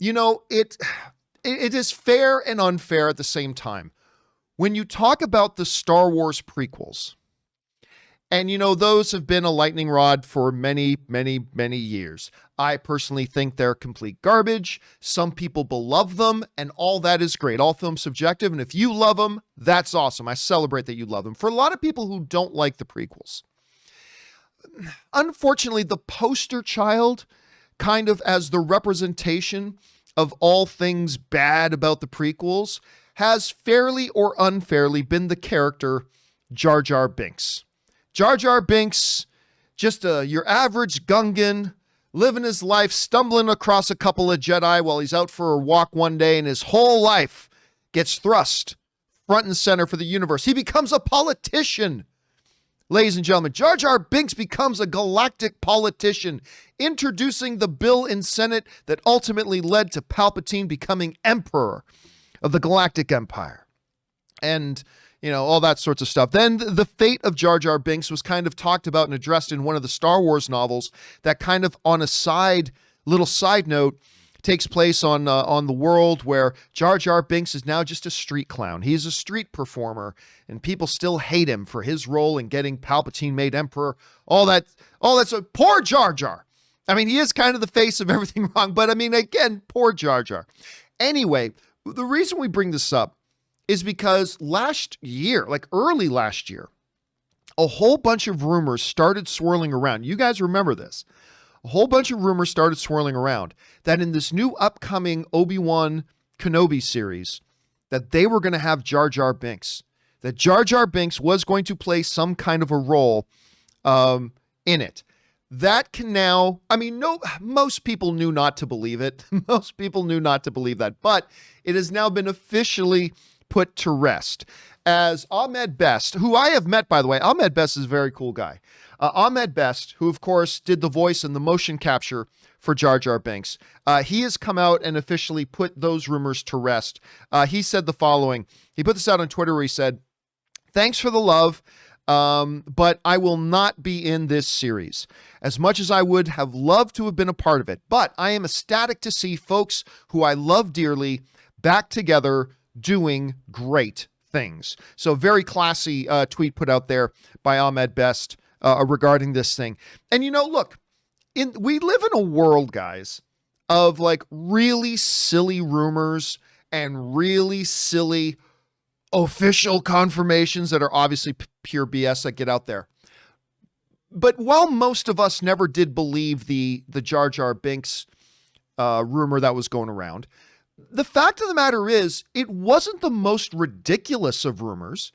it is fair and unfair at the same time. When you talk about the Star Wars prequels, and those have been a lightning rod for many, many, many years. I personally think they're complete garbage. Some people love them, and all that is great. All films subjective, and if you love them, that's awesome. I celebrate that you love them. For a lot of people who don't like the prequels, unfortunately, the poster child, kind of as the representation of all things bad about the prequels, has fairly or unfairly been the character Jar Jar Binks. Jar Jar Binks, just your average Gungan, living his life, stumbling across a couple of Jedi while he's out for a walk one day, and his whole life gets thrust front and center for the universe. He becomes a politician. Ladies and gentlemen, Jar Jar Binks becomes a galactic politician, introducing the bill in Senate that ultimately led to Palpatine becoming Emperor of the Galactic Empire. And all that sorts of stuff. Then the fate of Jar Jar Binks was kind of talked about and addressed in one of the Star Wars novels that kind of on a little side note takes place on the world where Jar Jar Binks is now just a street clown. He's a street performer, and people still hate him for his role in getting Palpatine made Emperor. All that. So poor Jar Jar. I mean, he is kind of the face of everything wrong, but I mean, again, poor Jar Jar. Anyway, the reason we bring this up is because last year, like early last year, a whole bunch of rumors started swirling around. You guys remember this. A whole bunch of rumors started swirling around that in this new upcoming Obi-Wan Kenobi series, that they were going to have Jar Jar Binks. That Jar Jar Binks was going to play some kind of a role in it. That can now, most people knew not to believe it. Most people knew not to believe that, but it has now been officially put to rest as Ahmed Best, who I have met, by the way. Ahmed Best is a very cool guy. Ahmed Best, who of course did the voice and the motion capture for Jar Jar Binks, he has come out and officially put those rumors to rest. He said the following. He put this out on Twitter where he said, "Thanks for the love, but I will not be in this series. As much as I would have loved to have been a part of it, but I am ecstatic to see folks who I love dearly back together doing great things." So very classy tweet put out there by Ahmed Best regarding this thing. And look, we live in a world, guys, of like really silly rumors and really silly official confirmations that are obviously pure BS that get out there. But while most of us never did believe the Jar Jar Binks rumor that was going around, the fact of the matter is, it wasn't the most ridiculous of rumors.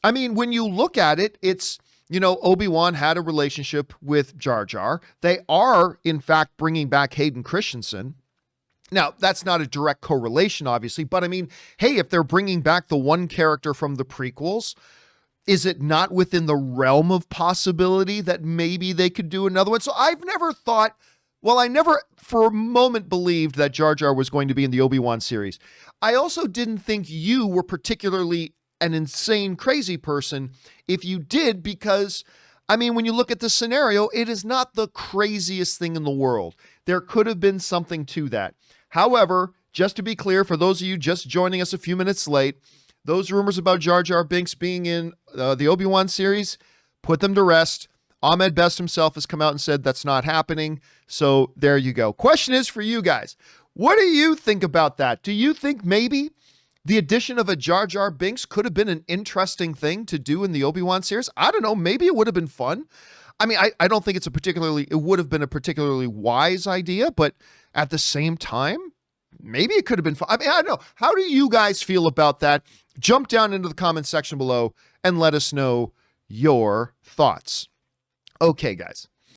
I mean, when you look at it, it's, Obi-Wan had a relationship with Jar Jar. They are, in fact, bringing back Hayden Christensen. Now, that's not a direct correlation, obviously, but I mean, hey, if they're bringing back the one character from the prequels, is it not within the realm of possibility that maybe they could do another one? So I've never thought, I never for a moment believed that Jar Jar was going to be in the Obi-Wan series. I also didn't think you were particularly an insane, crazy person if you did, because, when you look at the scenario, it is not the craziest thing in the world. There could have been something to that. However, just to be clear, for those of you just joining us a few minutes late, those rumors about Jar Jar Binks being in the Obi-Wan series, put them to rest. Ahmed Best himself has come out and said that's not happening. So there you go. Question is for you guys. What do you think about that? Do you think maybe the addition of a Jar Jar Binks could have been an interesting thing to do in the Obi-Wan series? I don't know. Maybe it would have been fun. I don't think it would have been a particularly wise idea, but at the same time, maybe it could have been fun. I don't know. How do you guys feel about that? Jump down into the comment section below and let us know your thoughts. Okay, guys.